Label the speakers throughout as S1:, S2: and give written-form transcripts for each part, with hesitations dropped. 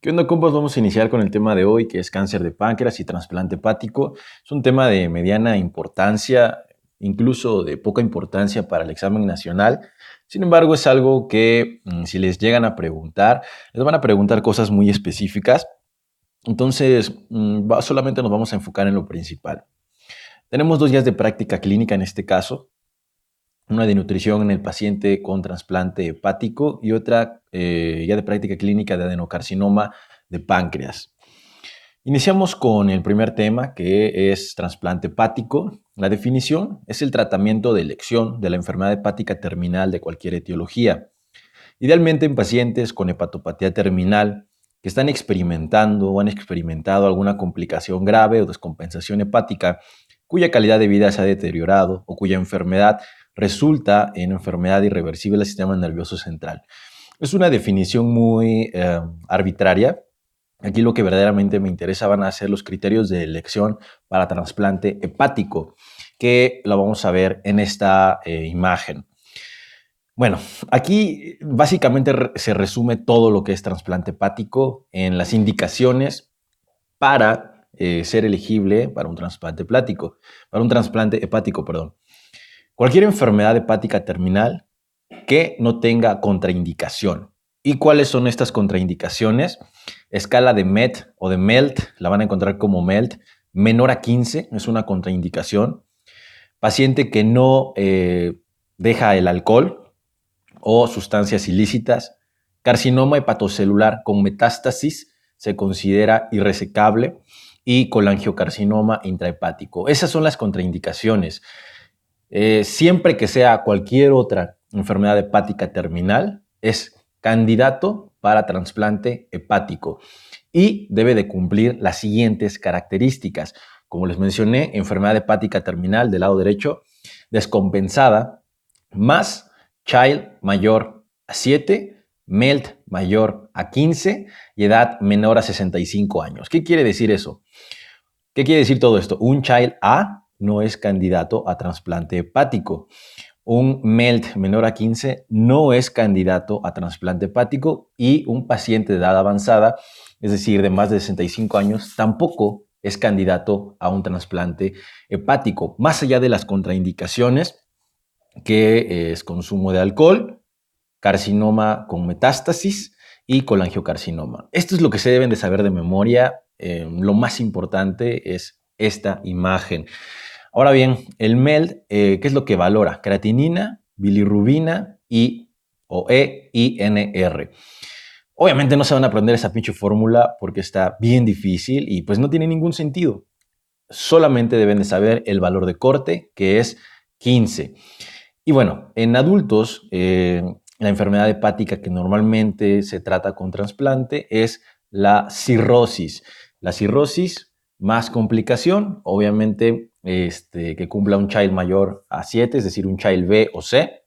S1: ¿Qué onda, compas? Vamos a iniciar con el tema de hoy, que es cáncer de páncreas y trasplante hepático. Es un tema de mediana importancia, incluso de poca importancia para el examen nacional. Sin embargo, es algo que si les llegan a preguntar, les van a preguntar cosas muy específicas. Entonces, solamente nos vamos a enfocar en lo principal. Tenemos 2 días de práctica clínica en este caso, una de nutrición en el paciente con trasplante hepático y otra ya de práctica clínica de adenocarcinoma de páncreas. Iniciamos con el primer tema, que es trasplante hepático. La definición es el tratamiento de elección de la enfermedad hepática terminal de cualquier etiología, idealmente en pacientes con hepatopatía terminal que están experimentando o han experimentado alguna complicación grave o descompensación hepática cuya calidad de vida se ha deteriorado o cuya enfermedad resulta en enfermedad irreversible del sistema nervioso central. Es una definición muy arbitraria. Aquí lo que verdaderamente me interesa van a ser los criterios de elección para trasplante hepático, que lo vamos a ver en esta imagen. Bueno, aquí básicamente se resume todo lo que es trasplante hepático en las indicaciones para ser elegible para un trasplante hepático, perdón. Cualquier enfermedad hepática terminal que no tenga contraindicación. ¿Y cuáles son estas contraindicaciones? Escala de MET o de MELT, la van a encontrar como MELT, menor a 15 es una contraindicación. Paciente que no deja el alcohol o sustancias ilícitas. Carcinoma hepatocelular con metástasis se considera irresecable y colangiocarcinoma intrahepático. Esas son las contraindicaciones. Siempre que sea cualquier otra enfermedad hepática terminal, es candidato para trasplante hepático y debe de cumplir las siguientes características. Como les mencioné, enfermedad hepática terminal del lado derecho, descompensada, más child mayor a 7, MELT mayor a 15 y edad menor a 65 años. ¿Qué quiere decir eso? ¿Qué quiere decir todo esto? Un child A no es candidato a trasplante hepático. Un MELT menor a 15 no es candidato a trasplante hepático y un paciente de edad avanzada, es decir, de más de 65 años, tampoco es candidato a un trasplante hepático, más allá de las contraindicaciones, que es consumo de alcohol, carcinoma con metástasis y colangiocarcinoma. Esto es lo que se deben de saber de memoria. Lo más importante es esta imagen. Ahora bien, el MELD, ¿qué es lo que valora? Creatinina, bilirrubina o EINR. Obviamente no se van a aprender esa pinche fórmula porque está bien difícil y pues no tiene ningún sentido. Solamente deben de saber el valor de corte, que es 15. Y bueno, en adultos, la enfermedad hepática que normalmente se trata con trasplante es la cirrosis. La cirrosis más complicación, obviamente, que cumpla un child mayor a 7, es decir, un child B o C.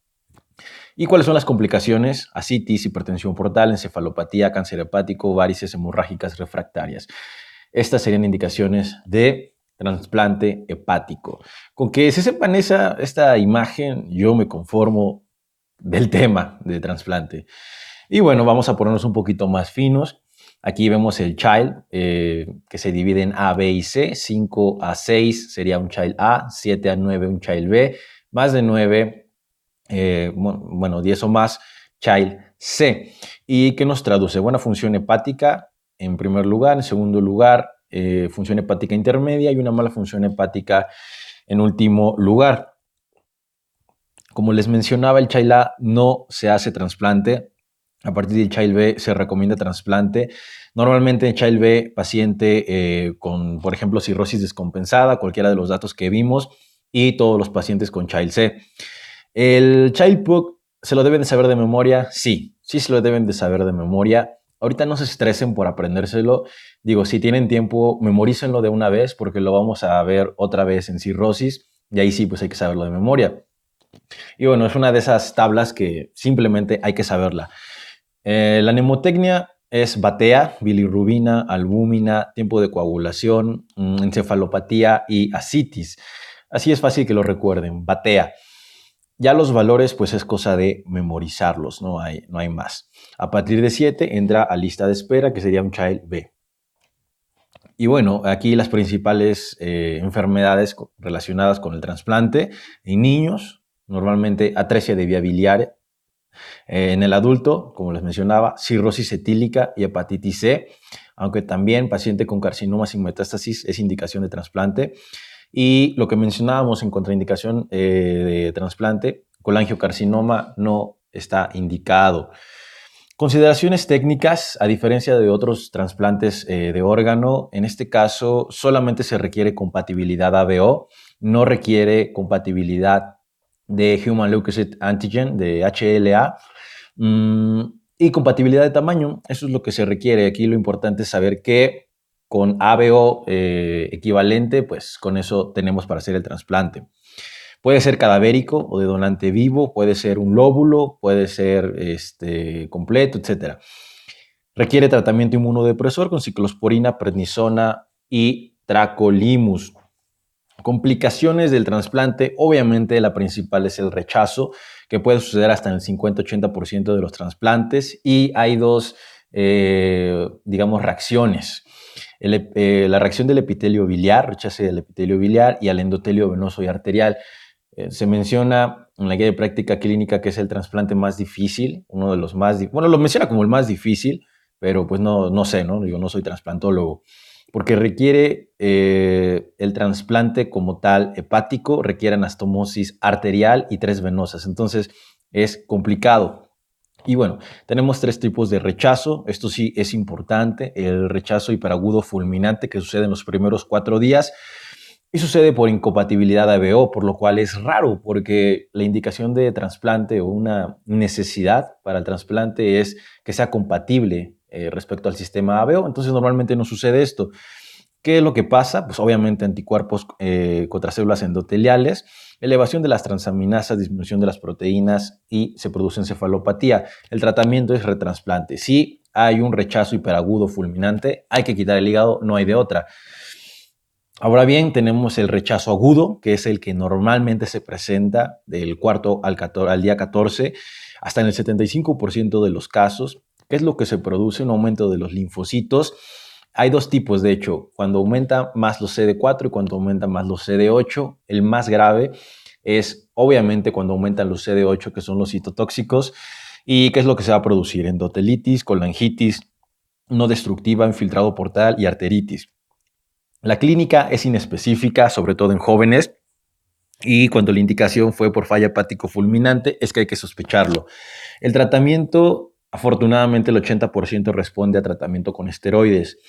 S1: ¿Y cuáles son las complicaciones? Ascitis, hipertensión portal, encefalopatía, cáncer hepático, varices hemorrágicas refractarias. Estas serían indicaciones de trasplante hepático. Con que se sepan esta imagen, yo me conformo del tema de trasplante. Y bueno, vamos a ponernos un poquito más finos. Aquí vemos el child, que se divide en A, B y C. 5 a 6 sería un child A, 7 a 9 un child B, más de 9, 10 o más, child C. ¿Y qué nos traduce? Buena función hepática en primer lugar, en segundo lugar, función hepática intermedia y una mala función hepática en último lugar. Como les mencionaba, el child A no se hace trasplante. A partir del child B se recomienda trasplante. Normalmente en child B, paciente con, por ejemplo, cirrosis descompensada, cualquiera de los datos que vimos, y todos los pacientes con child C. ¿El child PUC se lo deben de saber de memoria? Sí, sí se lo deben de saber de memoria. Ahorita no se estresen por aprendérselo. Digo, si tienen tiempo, memorícenlo de una vez porque lo vamos a ver otra vez en cirrosis y ahí sí, pues hay que saberlo de memoria. Y bueno, es una de esas tablas que simplemente hay que saberla. La mnemotecnia es batea, bilirrubina, albúmina, tiempo de coagulación, encefalopatía y ascitis. Así es fácil que lo recuerden, batea. Ya los valores, pues es cosa de memorizarlos, no hay más. A partir de 7 entra a lista de espera, que sería un Child B. Y bueno, aquí las principales enfermedades relacionadas con el trasplante en niños, normalmente atresia de vía biliar. En el adulto, como les mencionaba, cirrosis etílica y hepatitis C, aunque también paciente con carcinoma sin metástasis es indicación de trasplante. Y lo que mencionábamos en contraindicación de trasplante, colangiocarcinoma no está indicado. Consideraciones técnicas, a diferencia de otros trasplantes de órgano, en este caso solamente se requiere compatibilidad ABO, no requiere compatibilidad de Human Leukocyte Antigen, de HLA, y compatibilidad de tamaño. Eso es lo que se requiere. Aquí lo importante es saber que con ABO equivalente, pues con eso tenemos para hacer el trasplante. Puede ser cadavérico o de donante vivo, puede ser un lóbulo, puede ser completo, etc. Requiere tratamiento inmunodepresor con ciclosporina, prednisona y tracolimus. Complicaciones del trasplante, obviamente la principal es el rechazo, que puede suceder hasta en el 50-80% de los trasplantes, y hay dos, digamos, reacciones. La reacción del epitelio biliar, rechazo del epitelio biliar, y al endotelio venoso y arterial. Se menciona en la guía de práctica clínica que es el trasplante más difícil, uno de los más, bueno, lo menciona como el más difícil, pero pues no sé, ¿no? Digo, no soy trasplantólogo, porque requiere el trasplante como tal hepático, requiere anastomosis arterial y 3 venosas, entonces es complicado. Y bueno, tenemos 3 tipos de rechazo, esto sí es importante, el rechazo hiperagudo fulminante que sucede en los primeros 4 días, y sucede por incompatibilidad ABO, por lo cual es raro, porque la indicación de trasplante o una necesidad para el trasplante es que sea compatible respecto al sistema ABO. Entonces normalmente no sucede esto. ¿Qué es lo que pasa? Pues obviamente anticuerpos contra células endoteliales, elevación de las transaminasas, disminución de las proteínas y se produce encefalopatía. El tratamiento es retrasplante. Si hay un rechazo hiperagudo fulminante, hay que quitar el hígado, no hay de otra. Ahora bien, tenemos el rechazo agudo, que es el que normalmente se presenta del cuarto al día 14, hasta en el 75% de los casos. ¿Qué es lo que se produce? Un aumento de los linfocitos. Hay 2 tipos, de hecho, cuando aumenta más los CD4 y cuando aumenta más los CD8. El más grave es, obviamente, cuando aumentan los CD8, que son los citotóxicos. ¿Y qué es lo que se va a producir? Endotelitis, colangitis no destructiva, infiltrado portal y arteritis. La clínica es inespecífica, sobre todo en jóvenes, y cuando la indicación fue por falla hepático fulminante, es que hay que sospecharlo. El tratamiento, afortunadamente, el 80% responde a tratamiento con esteroides.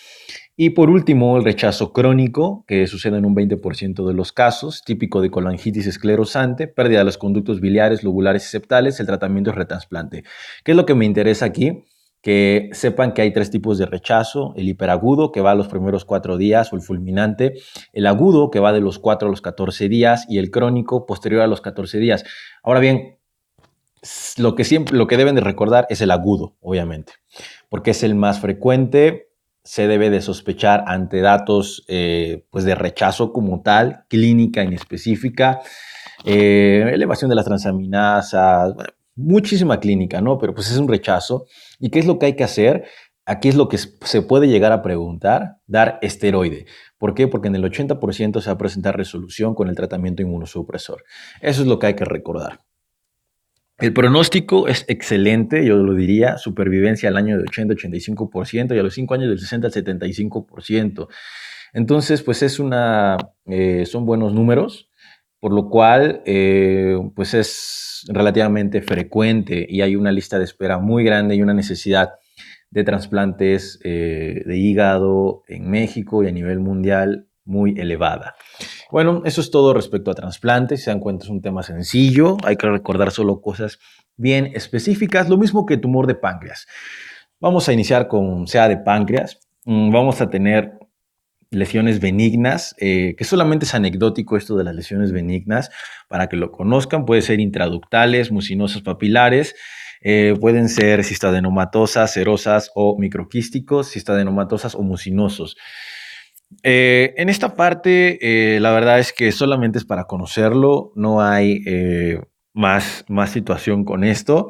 S1: Y por último, el rechazo crónico, que sucede en un 20% de los casos, típico de colangitis esclerosante, pérdida de los conductos biliares, lobulares y septales. El tratamiento es retrasplante. ¿Qué es lo que me interesa aquí? Que sepan que hay 3 tipos de rechazo: el hiperagudo, que va a los primeros 4 días, o el fulminante; el agudo, que va de los 4 a los 14 días, y el crónico, posterior a los 14 días. Ahora bien, lo que deben de recordar es el agudo, obviamente, porque es el más frecuente. Se debe de sospechar ante datos pues de rechazo como tal, clínica inespecífica, elevación de las transaminasas, bueno, muchísima clínica, ¿no? Pero pues es un rechazo. ¿Y qué es lo que hay que hacer? Aquí es lo que se puede llegar a preguntar: dar esteroide. ¿Por qué? Porque en el 80% se va a presentar resolución con el tratamiento inmunosupresor. Eso es lo que hay que recordar. El pronóstico es excelente, yo lo diría: supervivencia al año de 80-85% y a los 5 años del 60 al 75%. Entonces, pues son buenos números, por lo cual pues es relativamente frecuente y hay una lista de espera muy grande y una necesidad de trasplantes de hígado en México y a nivel mundial muy elevada. Bueno, eso es todo respecto a trasplantes. Si se dan cuenta, es un tema sencillo. Hay que recordar solo cosas bien específicas. Lo mismo que tumor de páncreas. Vamos a iniciar con CA de páncreas. Vamos a tener lesiones benignas, que solamente es anecdótico esto de las lesiones benignas, para que lo conozcan. Puede ser intraductales, mucinosas papilares, pueden ser cistadenomatosas, serosas o microquísticos, cistadenomatosas o mucinosos. En esta parte, la verdad es que solamente es para conocerlo, no hay más situación con esto.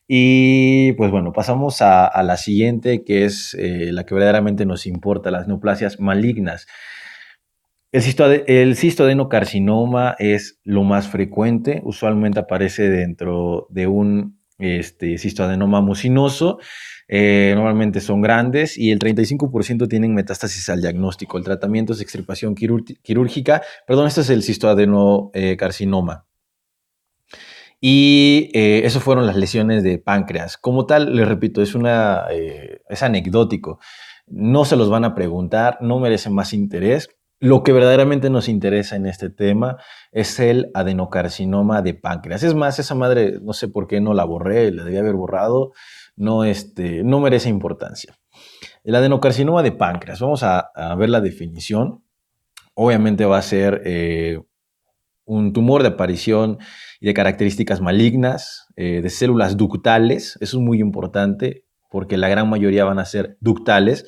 S1: Y pues bueno, pasamos a la siguiente, que es la que verdaderamente nos importa, las neoplasias malignas. El cistodenocarcinoma es lo más frecuente, usualmente aparece dentro de un cistoadenoma mucinoso, normalmente son grandes y el 35% tienen metástasis al diagnóstico. El tratamiento es extirpación quirúrgica, perdón, este es el cistodenocarcinoma. Y eso fueron las lesiones de páncreas. Como tal, les repito, es anecdótico. No se los van a preguntar, no merecen más interés. Lo que verdaderamente nos interesa en este tema es el adenocarcinoma de páncreas. Es más, esa madre, no sé por qué no la borré, la debía haber borrado, no merece importancia. El adenocarcinoma de páncreas, vamos a ver la definición. Obviamente va a ser un tumor de aparición y de características malignas, de células ductales. Eso es muy importante porque la gran mayoría van a ser ductales,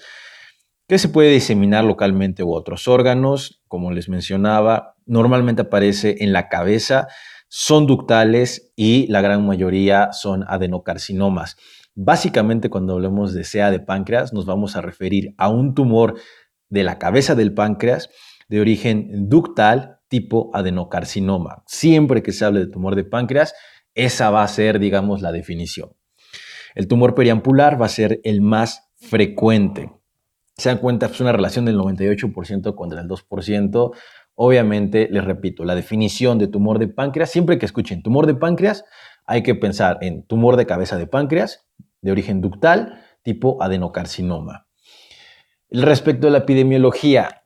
S1: que se puede diseminar localmente u otros órganos. Como les mencionaba, normalmente aparece en la cabeza, son ductales y la gran mayoría son adenocarcinomas. Básicamente, cuando hablemos de CA de páncreas, nos vamos a referir a un tumor de la cabeza del páncreas de origen ductal tipo adenocarcinoma. Siempre que se hable de tumor de páncreas, esa va a ser, digamos, la definición. El tumor periampular va a ser el más frecuente. Se dan cuenta, es una relación del 98% contra el 2%. Obviamente, les repito, la definición de tumor de páncreas, siempre que escuchen tumor de páncreas, hay que pensar en tumor de cabeza de páncreas, de origen ductal, tipo adenocarcinoma. Respecto a la epidemiología,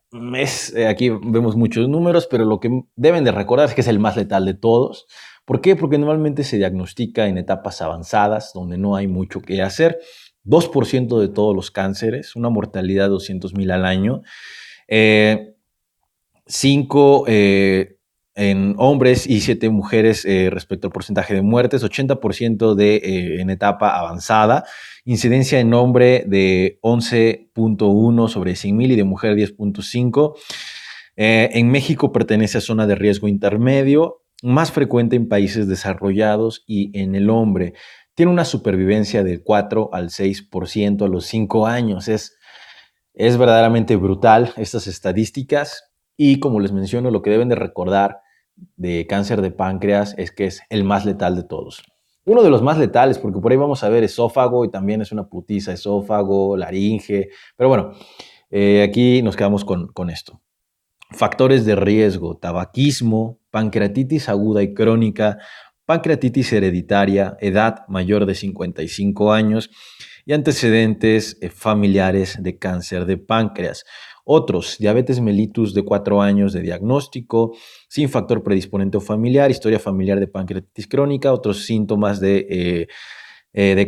S1: aquí vemos muchos números, pero lo que deben de recordar es que es el más letal de todos. ¿Por qué? Porque normalmente se diagnostica en etapas avanzadas, donde no hay mucho que hacer. 2% de todos los cánceres, una mortalidad de 200,000 al año. 5 en hombres y 7 mujeres respecto al porcentaje de muertes, 80% en etapa avanzada, incidencia en hombre de 11.1 sobre 100,000 y de mujer 10.5. En México pertenece a zona de riesgo intermedio, más frecuente en países desarrollados y en el hombre. Tiene una supervivencia del 4 al 6% a los 5 años. Es verdaderamente brutal estas estadísticas y como les menciono, lo que deben de recordar de cáncer de páncreas es que es el más letal de todos. Uno de los más letales, porque por ahí vamos a ver esófago y también es una putiza, esófago, laringe, pero bueno, aquí nos quedamos con esto. Factores de riesgo: tabaquismo, pancreatitis aguda y crónica, pancreatitis hereditaria, edad mayor de 55 años y antecedentes familiares de cáncer de páncreas. Otros: diabetes mellitus de 4 años de diagnóstico, sin factor predisponente o familiar, historia familiar de pancreatitis crónica, otros síntomas de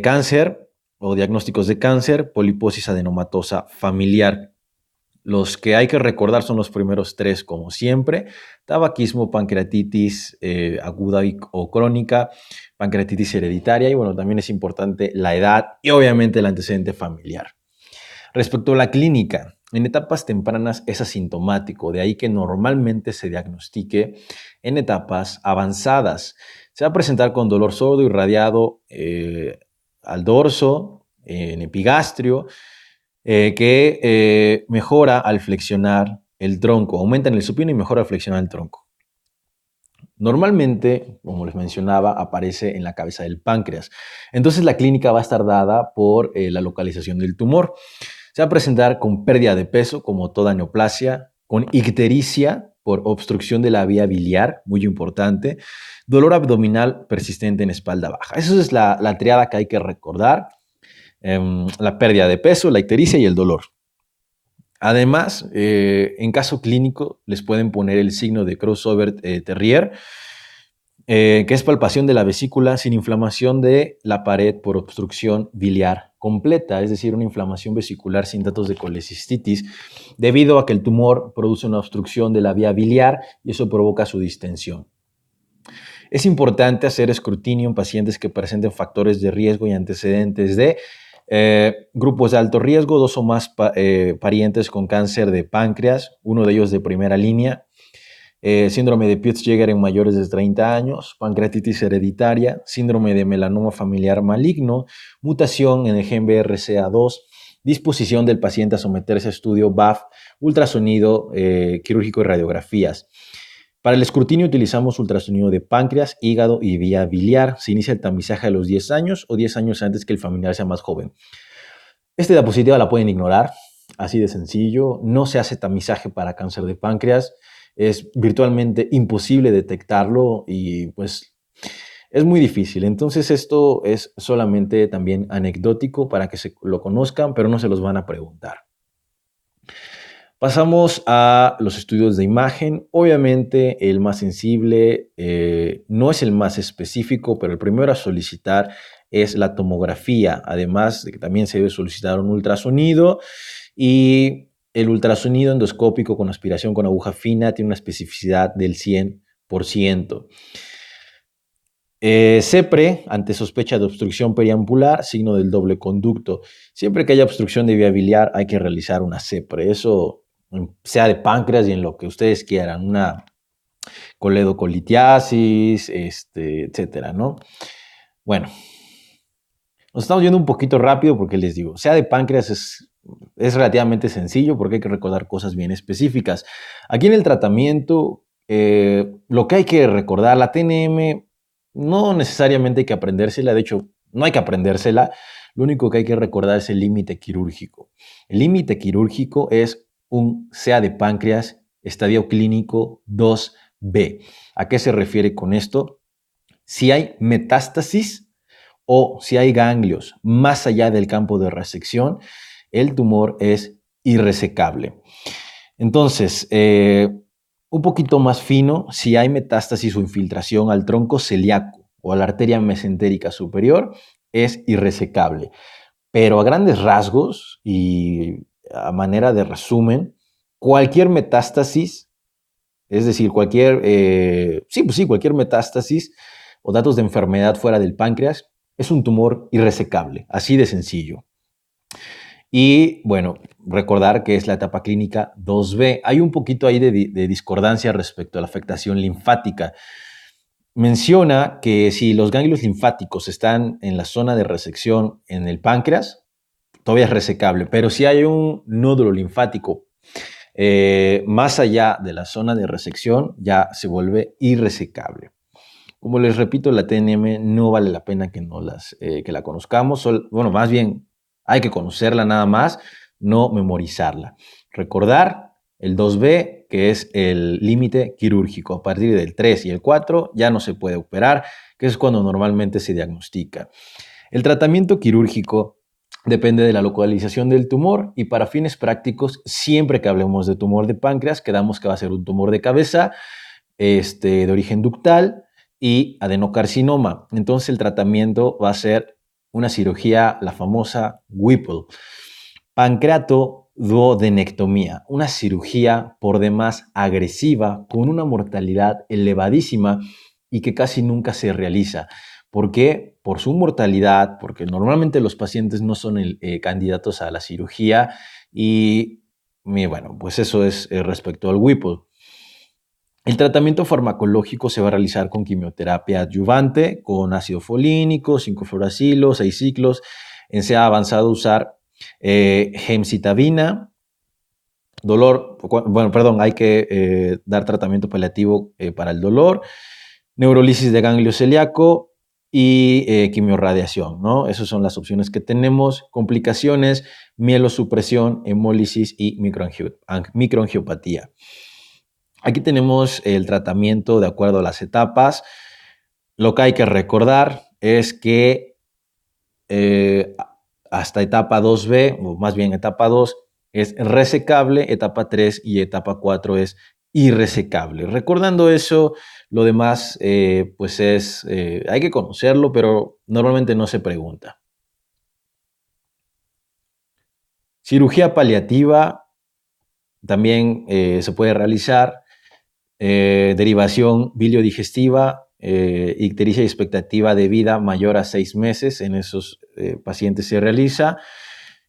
S1: cáncer o diagnósticos de cáncer, poliposis adenomatosa familiar. Los que hay que recordar son los primeros 3, como siempre: tabaquismo, pancreatitis aguda o crónica, pancreatitis hereditaria y bueno, también es importante la edad y obviamente el antecedente familiar. Respecto a la clínica, en etapas tempranas es asintomático, de ahí que normalmente se diagnostique en etapas avanzadas. Se va a presentar con dolor sordo irradiado al dorso, en epigastrio, que mejora al flexionar el tronco, aumenta en el supino y mejora al flexionar el tronco. Normalmente, como les mencionaba, aparece en la cabeza del páncreas. Entonces la clínica va a estar dada por la localización del tumor. Se va a presentar con pérdida de peso, como toda neoplasia, con ictericia por obstrucción de la vía biliar, muy importante, dolor abdominal persistente en espalda baja. Esa es la triada que hay que recordar: la pérdida de peso, la ictericia y el dolor. Además, en caso clínico, les pueden poner el signo de Crossover-Terrier, que es palpación de la vesícula sin inflamación de la pared por obstrucción biliar completa, es decir, una inflamación vesicular sin datos de colecistitis, debido a que el tumor produce una obstrucción de la vía biliar y eso provoca su distensión. Es importante hacer escrutinio en pacientes que presenten factores de riesgo y antecedentes de grupos de alto riesgo, 2 o más parientes con cáncer de páncreas, uno de ellos de primera línea, síndrome de Peutz-Jeghers en mayores de 30 años, pancreatitis hereditaria, síndrome de melanoma familiar maligno, mutación en el gen BRCA2, disposición del paciente a someterse a estudio BAF, ultrasonido quirúrgico y radiografías. Para el escrutinio utilizamos ultrasonido de páncreas, hígado y vía biliar. Se inicia el tamizaje a los 10 años o 10 años antes que el familiar sea más joven. Esta diapositiva la pueden ignorar, así de sencillo. No se hace tamizaje para cáncer de páncreas. Es virtualmente imposible detectarlo y pues es muy difícil. Entonces esto es solamente también anecdótico para que se lo conozcan, pero no se los van a preguntar. Pasamos a los estudios de imagen. Obviamente el más sensible no es el más específico, pero el primero a solicitar es la tomografía, además de que también se debe solicitar un ultrasonido y el ultrasonido endoscópico con aspiración con aguja fina tiene una especificidad del 100%. CEPRE, ante sospecha de obstrucción periambular, signo del doble conducto. Siempre que haya obstrucción de vía biliar hay que realizar una CEPRE. Eso sea de páncreas y en lo que ustedes quieran, una coledocolitiasis, etcétera, ¿no? Bueno, nos estamos yendo un poquito rápido porque les digo, sea de páncreas es relativamente sencillo porque hay que recordar cosas bien específicas. Aquí en el tratamiento, lo que hay que recordar, la TNM, no necesariamente hay que aprendérsela, de hecho, no hay que aprendérsela, lo único que hay que recordar es el límite quirúrgico. El límite quirúrgico es un CA de páncreas, estadio clínico 2B. ¿A qué se refiere con esto? Si hay metástasis o si hay ganglios más allá del campo de resección, el tumor es irresecable. Entonces, un poquito más fino, si hay metástasis o infiltración al tronco celíaco o a la arteria mesentérica superior, es irresecable. Pero a grandes rasgos y a manera de resumen, cualquier metástasis, es decir, cualquier metástasis o datos de enfermedad fuera del páncreas, es un tumor irresecable, así de sencillo. Y bueno, recordar que es la etapa clínica 2B. Hay un poquito ahí de discordancia respecto a la afectación linfática. Menciona que si los ganglios linfáticos están en la zona de resección en el páncreas, todavía es resecable, pero si hay un nódulo linfático más allá de la zona de resección, ya se vuelve irresecable. Como les repito, la TNM no vale la pena que la conozcamos. Bueno, más bien hay que conocerla nada más, no memorizarla. Recordar el 2B, que es el límite quirúrgico. A partir del 3 y el 4 ya no se puede operar, que es cuando normalmente se diagnostica. El tratamiento quirúrgico depende de la localización del tumor y para fines prácticos, siempre que hablemos de tumor de páncreas, quedamos que va a ser un tumor de cabeza, de origen ductal y adenocarcinoma. Entonces el tratamiento va a ser una cirugía, la famosa Whipple, pancreatoduodenectomía, una cirugía por demás agresiva con una mortalidad elevadísima y que casi nunca se realiza. ¿Por qué? Por su mortalidad, porque normalmente los pacientes no son candidatos a la cirugía y bueno, pues eso es respecto al Whipple. El tratamiento farmacológico se va a realizar con quimioterapia adyuvante, con ácido folínico, 5-fluoracilo, 6 ciclos. En CA avanzado usar gemcitabina. Hay que dar tratamiento paliativo para el dolor, neurolisis de ganglio celíaco y quimiorradiación, ¿no? Esas son las opciones que tenemos. Complicaciones, mielosupresión, hemólisis y microangiopatía. Aquí tenemos el tratamiento de acuerdo a las etapas. Lo que hay que recordar es que hasta etapa 2B, o más bien etapa 2, es resecable, etapa 3 y etapa 4 es irresecable. Recordando eso, lo demás pues hay que conocerlo, pero normalmente no se pregunta. Cirugía paliativa también se puede realizar. Derivación biliodigestiva, ictericia y expectativa de vida mayor a 6 meses, en esos pacientes se realiza,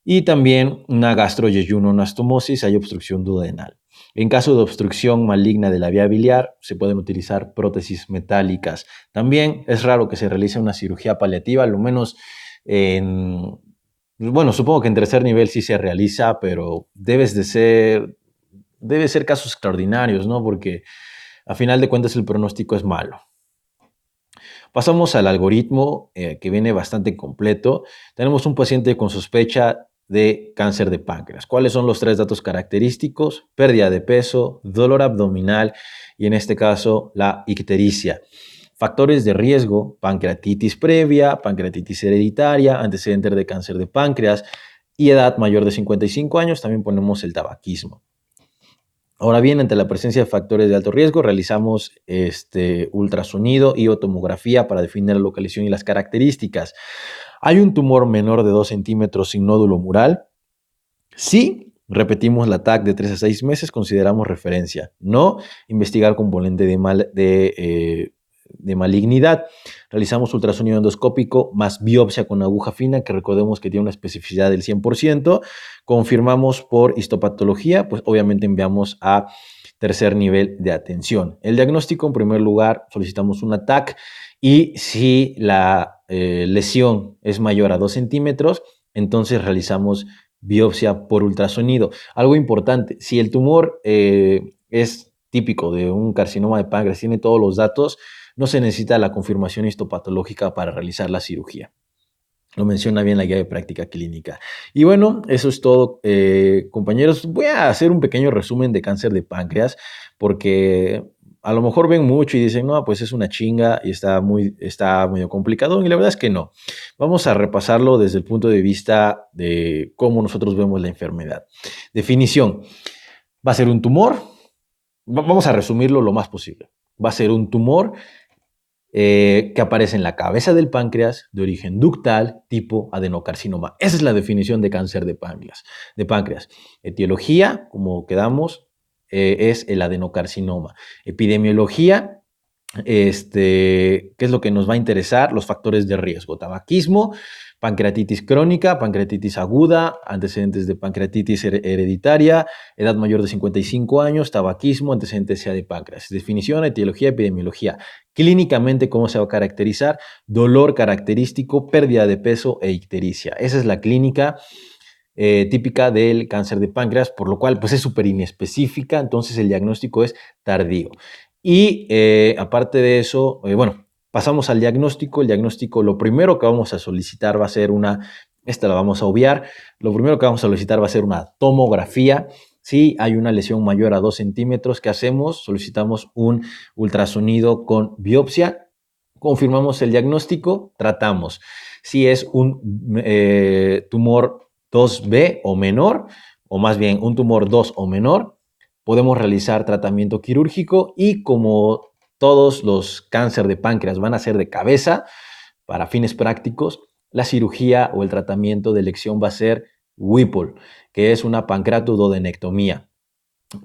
S1: y también una gastroyeyunoanastomosis, hay obstrucción duodenal. En caso de obstrucción maligna de la vía biliar, se pueden utilizar prótesis metálicas. También es raro que se realice una cirugía paliativa, al menos en, bueno, supongo que en tercer nivel sí se realiza, pero debe ser casos extraordinarios, ¿no? Porque a final de cuentas el pronóstico es malo. Pasamos al algoritmo que viene bastante completo. Tenemos un paciente con sospecha de cáncer de páncreas. ¿Cuáles son los 3 datos característicos? Pérdida de peso, dolor abdominal y en este caso la ictericia. Factores de riesgo: pancreatitis previa, pancreatitis hereditaria, antecedente de cáncer de páncreas y edad mayor de 55 años. También ponemos el tabaquismo. Ahora bien, ante la presencia de factores de alto riesgo, realizamos ultrasonido y o tomografía para definir la localización y las características. ¿Hay un tumor menor de 2 centímetros sin nódulo mural? Sí, repetimos la TAC de 3 a 6 meses, consideramos referencia. No, investigar componente de malignidad. Realizamos ultrasonido endoscópico más biopsia con aguja fina, que recordemos que tiene una especificidad del 100%. Confirmamos por histopatología, pues obviamente enviamos a tercer nivel de atención. El diagnóstico, en primer lugar, solicitamos una TAC y si la lesión es mayor a 2 centímetros, entonces realizamos biopsia por ultrasonido. Algo importante, si el tumor es típico de un carcinoma de páncreas, tiene todos los datos, no se necesita la confirmación histopatológica para realizar la cirugía. Lo menciona bien la guía de práctica clínica. Y bueno, eso es todo, compañeros. Voy a hacer un pequeño resumen de cáncer de páncreas, porque a lo mejor ven mucho y dicen, no, pues es una chinga y está medio complicado. Y la verdad es que no. Vamos a repasarlo desde el punto de vista de cómo nosotros vemos la enfermedad. Definición: va a ser un tumor. Vamos a resumirlo lo más posible. Va a ser un tumor que aparece en la cabeza del páncreas, de origen ductal, tipo adenocarcinoma. Esa es la definición de cáncer de páncreas. Etiología, como quedamos, es el adenocarcinoma. Epidemiología, ¿qué es lo que nos va a interesar? Los factores de riesgo: tabaquismo, pancreatitis crónica, pancreatitis aguda, antecedentes de pancreatitis hereditaria, edad mayor de 55 años, tabaquismo, antecedentes de páncreas. Definición, etiología, epidemiología. Clínicamente, ¿cómo se va a caracterizar? Dolor característico, pérdida de peso e ictericia. Esa es la clínica típica del cáncer de páncreas, por lo cual pues es súper inespecífica, entonces el diagnóstico es tardío. Y aparte de eso, bueno, pasamos al diagnóstico. El diagnóstico, lo primero que vamos a solicitar va a ser esta la vamos a obviar, lo primero que vamos a solicitar va a ser una tomografía. Si hay una lesión mayor a 2 centímetros, ¿qué hacemos? Solicitamos un ultrasonido con biopsia, confirmamos el diagnóstico, tratamos. Si es un tumor 2B o menor, o más bien un tumor 2 o menor, podemos realizar tratamiento quirúrgico y como todos los cánceres de páncreas van a ser de cabeza, para fines prácticos, la cirugía o el tratamiento de elección va a ser Whipple, que es una pancreatoduodenectomía.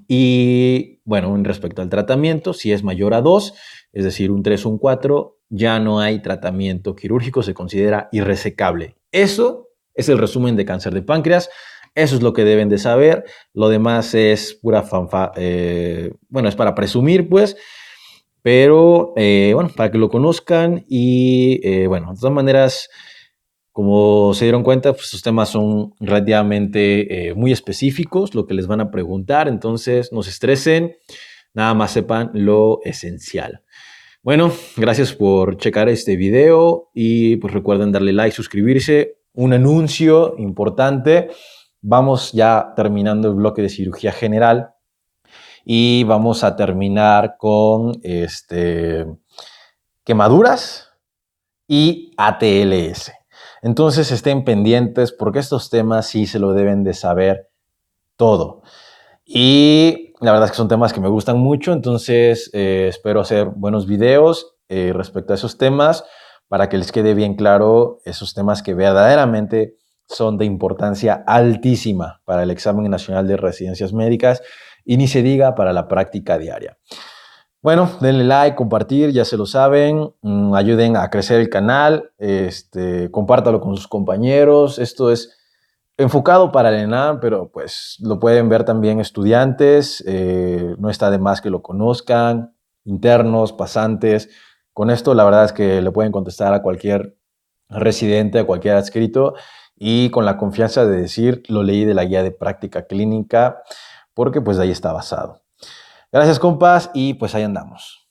S1: Y bueno, en respecto al tratamiento, si es mayor a 2, es decir, un 3 o un 4, ya no hay tratamiento quirúrgico, se considera irresecable. Eso es el resumen de cáncer de páncreas. Eso es lo que deben de saber. Lo demás es pura bueno, es para presumir, pues. Pero, bueno, para que lo conozcan y, bueno, de todas maneras, como se dieron cuenta, pues estos temas son relativamente muy específicos, lo que les van a preguntar, entonces no se estresen, nada más sepan lo esencial. Bueno, gracias por checar este video y pues recuerden darle like, suscribirse. Un anuncio importante: vamos ya terminando el bloque de cirugía general y vamos a terminar con quemaduras y ATLS. Entonces estén pendientes porque estos temas sí se lo deben de saber todo. Y la verdad es que son temas que me gustan mucho, entonces espero hacer buenos videos respecto a esos temas para que les quede bien claro esos temas que verdaderamente son de importancia altísima para el examen nacional de residencias médicas y ni se diga para la práctica diaria. Bueno, denle like, compartir, ya se lo saben, ayuden a crecer el canal, compártalo con sus compañeros. Esto es enfocado para el ENAM, pero pues lo pueden ver también estudiantes, no está de más que lo conozcan, internos, pasantes. Con esto la verdad es que le pueden contestar a cualquier residente, a cualquier adscrito y con la confianza de decir, lo leí de la guía de práctica clínica, porque pues ahí está basado. Gracias, compas, y pues ahí andamos.